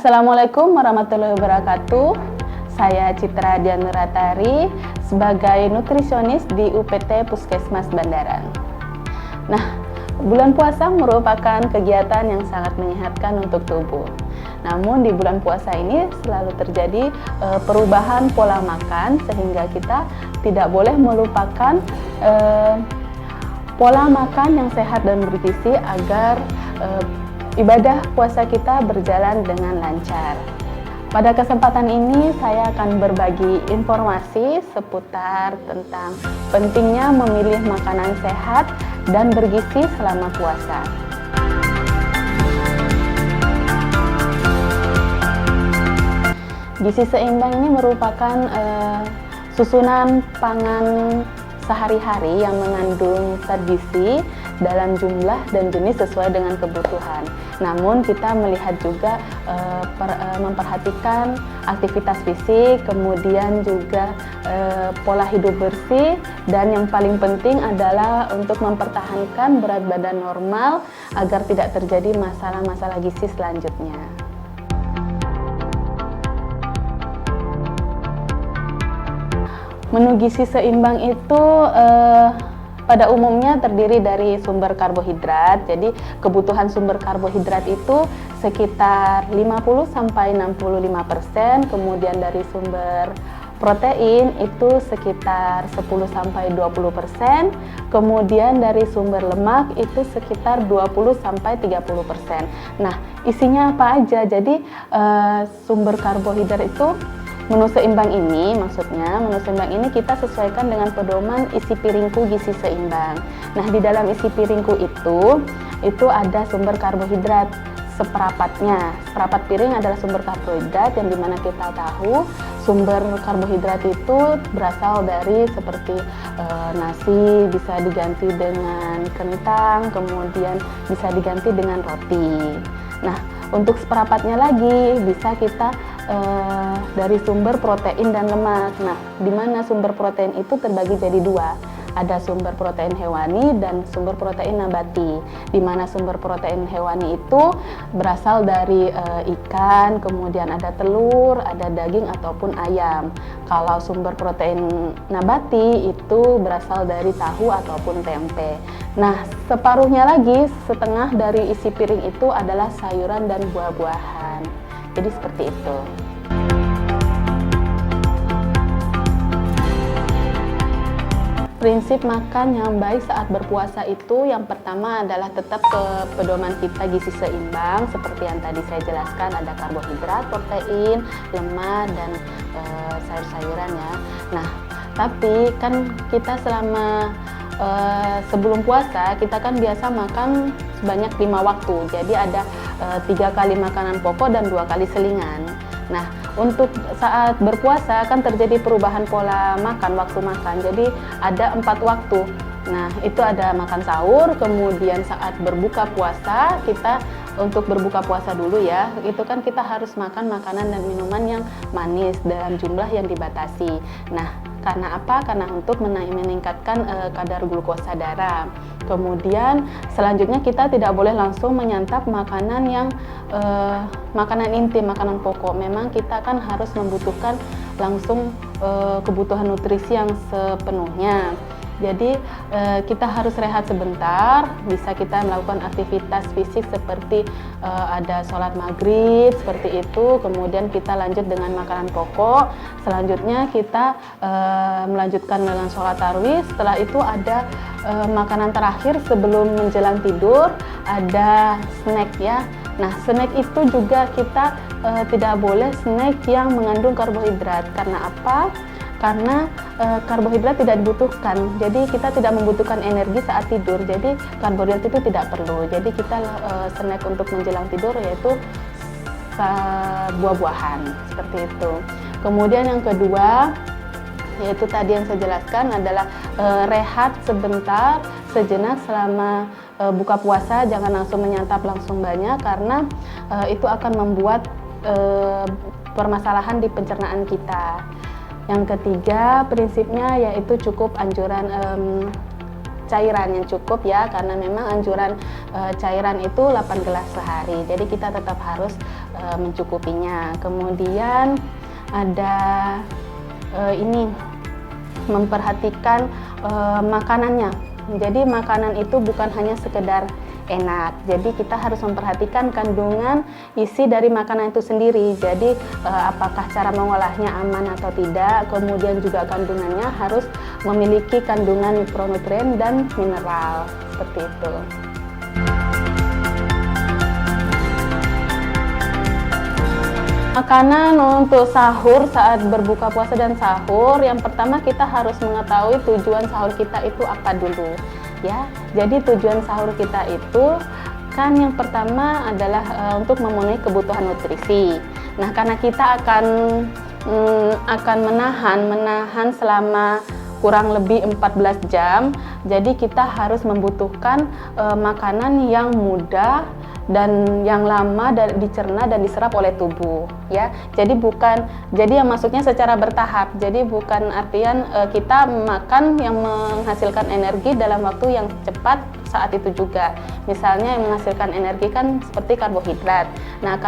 Assalamualaikum warahmatullahi wabarakatuh. Saya Citra Dianuratari sebagai nutrisionis di UPT Puskesmas Bandaran. Nah, bulan puasa merupakan kegiatan yang sangat menyehatkan untuk tubuh. Namun di bulan puasa ini selalu terjadi perubahan pola makan sehingga kita tidak boleh melupakan pola makan yang sehat dan bergizi agar ibadah puasa kita berjalan dengan lancar. Pada kesempatan ini saya akan berbagi informasi seputar tentang pentingnya memilih makanan sehat dan bergizi selama puasa. Gizi seimbang ini merupakan susunan pangan sehari-hari yang mengandung zat gizi dalam jumlah dan jenis sesuai dengan kebutuhan. Namun kita melihat juga memperhatikan aktivitas fisik, kemudian juga pola hidup bersih, dan yang paling penting adalah untuk mempertahankan berat badan normal agar tidak terjadi masalah-masalah gizi selanjutnya. Menu gizi seimbang itu pada umumnya terdiri dari sumber karbohidrat. Jadi kebutuhan sumber karbohidrat itu sekitar 50-65%, kemudian dari sumber protein itu sekitar 10-20%, kemudian dari sumber lemak itu sekitar 20-30%. Nah, isinya apa aja? Jadi sumber karbohidrat itu menu seimbang ini, maksudnya menu seimbang ini kita sesuaikan dengan pedoman isi piringku gizi seimbang. Nah, di dalam isi piringku itu ada sumber karbohidrat seperapatnya. Seperapat piring adalah sumber karbohidrat yang dimana kita tahu sumber karbohidrat itu berasal dari seperti nasi, bisa diganti dengan kentang, kemudian bisa diganti dengan roti. Nah, untuk seperapatnya lagi bisa kita dari sumber protein dan lemak. Nah, di mana sumber protein itu terbagi jadi dua. Ada sumber protein hewani dan sumber protein nabati. Di mana sumber protein hewani itu berasal dari ikan, kemudian ada telur, ada daging ataupun ayam. Kalau sumber protein nabati itu berasal dari tahu ataupun tempe. Nah, separuhnya lagi, setengah dari isi piring itu adalah sayuran dan buah-buahan. Jadi seperti itu. Prinsip makan yang baik saat berpuasa itu yang pertama adalah tetap ke pedoman kita gizi seimbang seperti yang tadi saya jelaskan, ada karbohidrat, protein, lemak, dan sayur-sayuran ya. Nah, tapi kan kita selama sebelum puasa kita kan biasa makan sebanyak 5 waktu. Jadi ada 3 kali makanan pokok dan 2 kali selingan. Nah, untuk saat berpuasa kan terjadi perubahan pola makan, waktu makan. Jadi ada 4 waktu. Nah, itu ada makan sahur, kemudian saat berbuka puasa, kita untuk berbuka puasa dulu ya, itu kan kita harus makan makanan dan minuman yang manis dalam jumlah yang dibatasi. Nah, karena apa? Karena untuk meningkatkan kadar glukosa darah. Kemudian selanjutnya kita tidak boleh langsung menyantap makanan yang makanan inti, makanan pokok. Memang kita kan harus membutuhkan langsung kebutuhan nutrisi yang sepenuhnya. Jadi kita harus rehat sebentar, bisa kita melakukan aktivitas fisik seperti ada sholat maghrib, seperti itu, kemudian kita lanjut dengan makanan pokok, selanjutnya kita melanjutkan dengan sholat tarawih, setelah itu ada makanan terakhir sebelum menjelang tidur, ada snack ya. Nah, snack itu juga kita tidak boleh snack yang mengandung karbohidrat, karena apa? Karena karbohidrat tidak dibutuhkan, jadi kita tidak membutuhkan energi saat tidur, jadi karbohidrat itu tidak perlu. Jadi kita snack untuk menjelang tidur yaitu buah-buahan, seperti itu. Kemudian yang kedua, yaitu tadi yang saya jelaskan adalah rehat sebentar, sejenak selama buka puasa, jangan langsung menyantap langsung banyak, karena itu akan membuat permasalahan di pencernaan kita. Yang ketiga, prinsipnya yaitu cukup anjuran cairan yang cukup ya, karena memang anjuran cairan itu 8 gelas sehari. Jadi kita tetap harus mencukupinya. Kemudian ada ini memperhatikan makanannya. Jadi makanan itu bukan hanya sekedar enak. Jadi kita harus memperhatikan kandungan isi dari makanan itu sendiri. Jadi apakah cara mengolahnya aman atau tidak. Kemudian juga kandungannya harus memiliki kandungan mikronutrien dan mineral. Seperti itu. Makanan untuk sahur saat berbuka puasa dan sahur, yang pertama kita harus mengetahui tujuan sahur kita itu apa dulu ya. Jadi tujuan sahur kita itu kan yang pertama adalah untuk memenuhi kebutuhan nutrisi. Nah, karena kita akan menahan selama kurang lebih 14 jam, jadi kita harus membutuhkan makanan yang mudah dan yang lama dicerna dan diserap oleh tubuh ya. Jadi yang masuknya secara bertahap. Jadi bukan artian kita makan yang menghasilkan energi dalam waktu yang cepat saat itu juga. Misalnya yang menghasilkan energi kan seperti karbohidrat. Nah,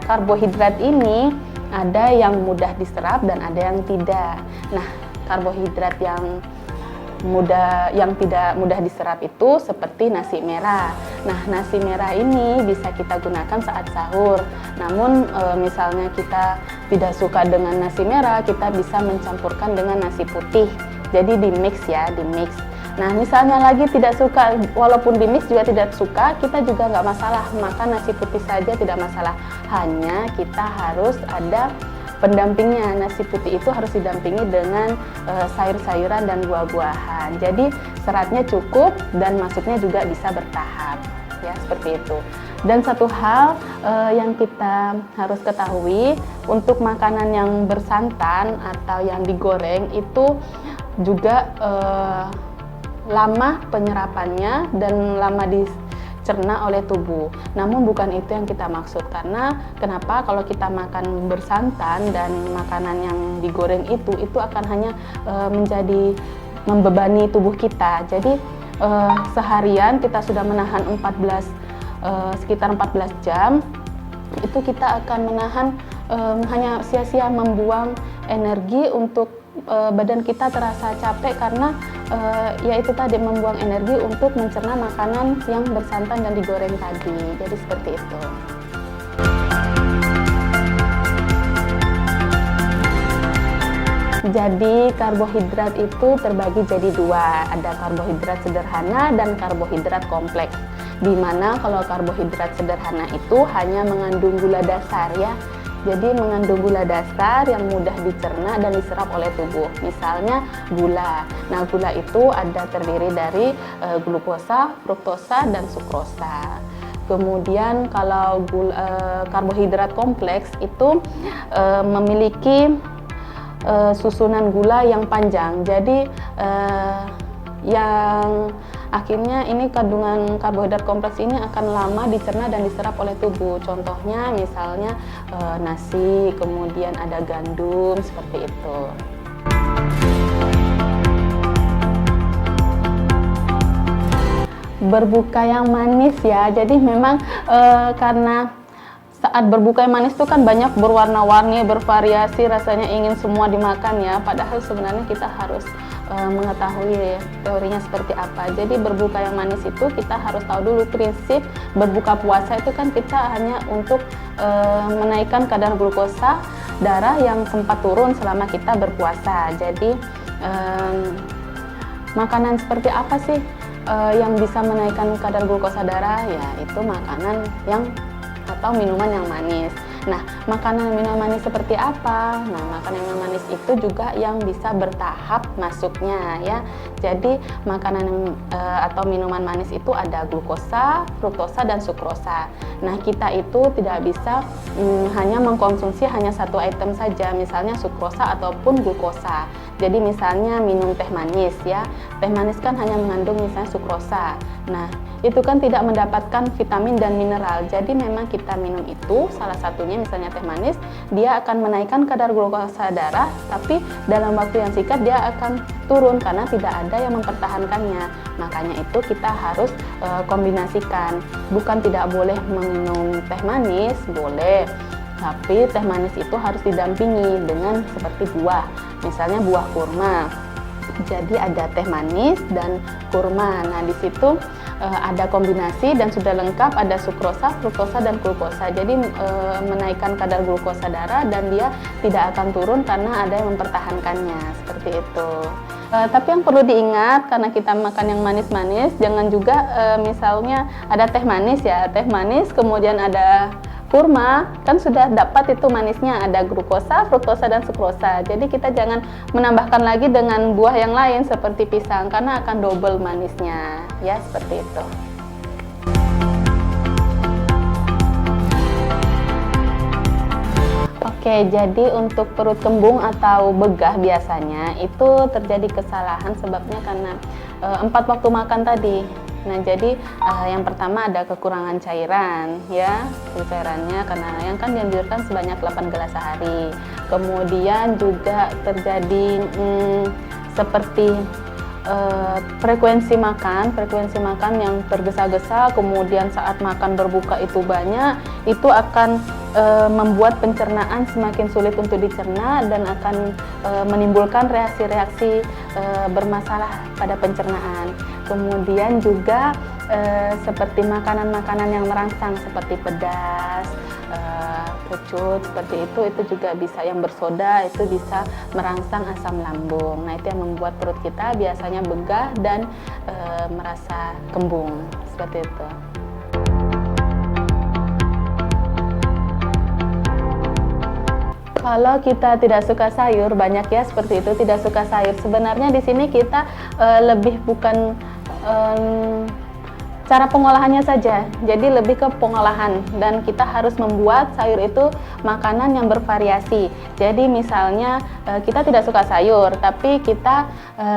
karbohidrat ini ada yang mudah diserap dan ada yang tidak. Nah, karbohidrat yang tidak mudah diserap itu seperti nasi merah. Nah, nasi merah ini bisa kita gunakan saat sahur. Namun misalnya kita tidak suka dengan nasi merah, kita bisa mencampurkan dengan nasi putih. Jadi di mix. Nah, misalnya lagi tidak suka, walaupun di mix juga tidak suka, kita juga nggak masalah makan nasi putih saja, tidak masalah. Hanya kita harus ada pendampingnya. Nasi putih itu harus didampingi dengan sayur-sayuran dan buah-buahan. Jadi seratnya cukup dan masuknya juga bisa bertahap ya, seperti itu. Dan satu hal yang kita harus ketahui, untuk makanan yang bersantan atau yang digoreng itu juga lama penyerapannya dan lama dicerna oleh tubuh. Namun bukan itu yang kita maksud, karena kenapa kalau kita makan bersantan dan makanan yang digoreng itu akan hanya menjadi membebani tubuh kita. Jadi seharian kita sudah menahan sekitar 14 jam, itu kita akan menahan hanya sia-sia membuang energi untuk badan kita terasa capek karena yaitu tadi membuang energi untuk mencerna makanan yang bersantan dan digoreng tadi. Jadi seperti itu. Jadi karbohidrat itu terbagi jadi dua, ada karbohidrat sederhana dan karbohidrat kompleks. Di mana kalau karbohidrat sederhana itu hanya mengandung gula dasar ya. Jadi mengandung gula dasar yang mudah dicerna dan diserap oleh tubuh. Misalnya gula. Nah, gula itu terdiri dari glukosa, fruktosa, dan sukrosa. Kemudian kalau karbohidrat kompleks itu memiliki susunan gula yang panjang. Jadi yang akhirnya ini kandungan karbohidrat kompleks ini akan lama dicerna dan diserap oleh tubuh. Contohnya misalnya nasi, kemudian ada gandum, seperti itu. Berbuka yang manis ya, jadi memang karena saat berbuka yang manis itu kan banyak berwarna-warni, bervariasi, rasanya ingin semua dimakan ya. Padahal sebenarnya kita harus mengetahui teorinya seperti apa. Jadi berbuka yang manis itu kita harus tahu dulu prinsip berbuka puasa itu kan kita hanya untuk menaikkan kadar glukosa darah yang sempat turun selama kita berpuasa. Jadi makanan seperti apa sih yang bisa menaikkan kadar glukosa darah? Ya itu makanan atau minuman yang manis. Nah, makanan minuman manis seperti apa? Nah, makanan minuman manis itu juga yang bisa bertahap masuknya ya. Jadi makanan atau minuman manis itu ada glukosa, fruktosa, dan sukrosa. Nah, kita itu tidak bisa hanya mengkonsumsi hanya satu item saja, misalnya sukrosa ataupun glukosa. Jadi misalnya minum teh manis ya. Teh manis kan hanya mengandung misalnya sukrosa. Nah, itu kan tidak mendapatkan vitamin dan mineral. Jadi memang kita minum itu salah satunya misalnya teh manis, dia akan menaikkan kadar glukosa darah, tapi dalam waktu yang singkat dia akan turun karena tidak ada yang mempertahankannya. Makanya itu kita harus kombinasikan. Bukan tidak boleh meminum teh manis, boleh. Tapi teh manis itu harus didampingi dengan seperti buah. Misalnya buah kurma. Jadi ada teh manis dan kurma. Nah, di situ ada kombinasi dan sudah lengkap, ada sukrosa, fruktosa, dan glukosa. Jadi menaikkan kadar glukosa darah dan dia tidak akan turun karena ada yang mempertahankannya, seperti itu. Tapi yang perlu diingat, karena kita makan yang manis-manis, jangan juga misalnya ada teh manis ya, teh manis kemudian ada kurma, kan sudah dapat itu manisnya, ada glukosa, fruktosa, dan sukrosa. Jadi kita jangan menambahkan lagi dengan buah yang lain seperti pisang karena akan double manisnya, ya seperti itu. Oke, jadi untuk perut kembung atau begah biasanya itu terjadi kesalahan sebabnya karena 4 waktu makan tadi. Nah, jadi yang pertama ada kekurangan cairan, ya, cairannya karena yang kan dianjurkan sebanyak 8 gelas sehari. Kemudian juga terjadi seperti frekuensi makan yang tergesa-gesa, kemudian saat makan berbuka itu banyak, itu akan membuat pencernaan semakin sulit untuk dicerna dan akan menimbulkan reaksi-reaksi bermasalah pada pencernaan. Kemudian juga seperti makanan-makanan yang merangsang seperti pedas, kecut, seperti itu juga bisa, yang bersoda itu bisa merangsang asam lambung. Nah, itu yang membuat perut kita biasanya begah dan merasa kembung, seperti itu. Kalau kita tidak suka sayur, banyak ya seperti itu, tidak suka sayur. Sebenarnya di sini kita lebih bukan cara pengolahannya saja, jadi lebih ke pengolahan, dan kita harus membuat sayur itu makanan yang bervariasi. Jadi misalnya kita tidak suka sayur, tapi kita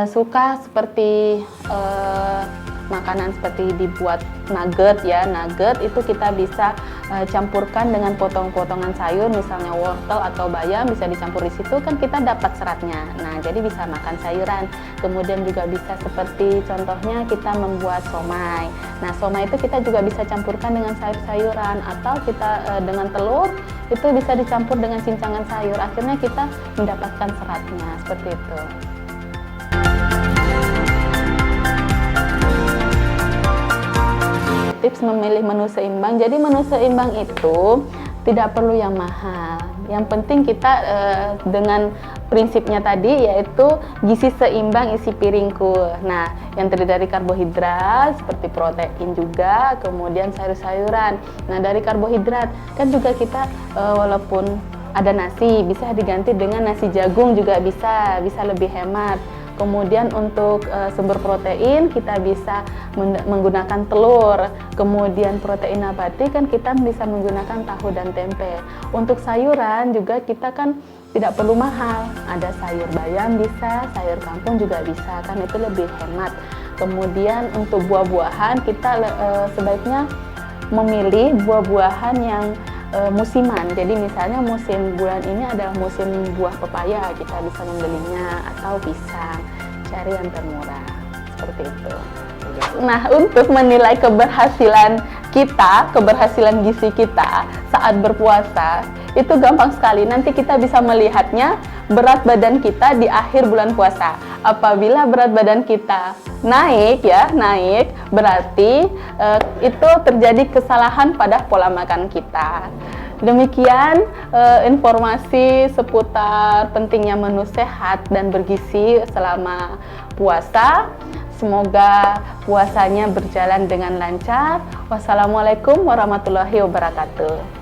suka seperti makanan seperti dibuat nugget ya, nugget itu kita bisa campurkan dengan potong-potongan sayur, misalnya wortel atau bayam bisa dicampur di situ, kan kita dapat seratnya. Nah, jadi bisa makan sayuran. Kemudian juga bisa seperti contohnya kita membuat somai. Nah, somai itu kita juga bisa campurkan dengan sayur-sayuran, atau kita dengan telur itu bisa dicampur dengan cincangan sayur. Akhirnya kita mendapatkan seratnya, seperti itu. Tips memilih menu seimbang. Jadi menu seimbang itu tidak perlu yang mahal. Yang penting kita dengan prinsipnya tadi, yaitu gizi seimbang isi piringku. Nah, yang terdiri dari karbohidrat seperti protein juga, kemudian sayur-sayuran. Nah, dari karbohidrat kan juga kita walaupun ada nasi, bisa diganti dengan nasi jagung juga bisa lebih hemat. Kemudian untuk sumber protein kita bisa menggunakan telur. Kemudian protein nabati kan kita bisa menggunakan tahu dan tempe. Untuk sayuran juga kita kan tidak perlu mahal. Ada sayur bayam bisa, sayur kangkung juga bisa, kan itu lebih hemat. Kemudian untuk buah-buahan kita sebaiknya memilih buah-buahan yang musiman. Jadi misalnya musim bulan ini adalah musim buah pepaya, kita bisa membelinya, atau pisang, cari yang termurah, seperti itu. Nah, untuk menilai keberhasilan kita, keberhasilan gizi kita saat berpuasa, itu gampang sekali. Nanti kita bisa melihatnya berat badan kita di akhir bulan puasa. Apabila berat badan kita naik, berarti itu terjadi kesalahan pada pola makan kita. Demikian informasi seputar pentingnya menu sehat dan bergizi selama puasa. Semoga puasanya berjalan dengan lancar. Wassalamualaikum warahmatullahi wabarakatuh.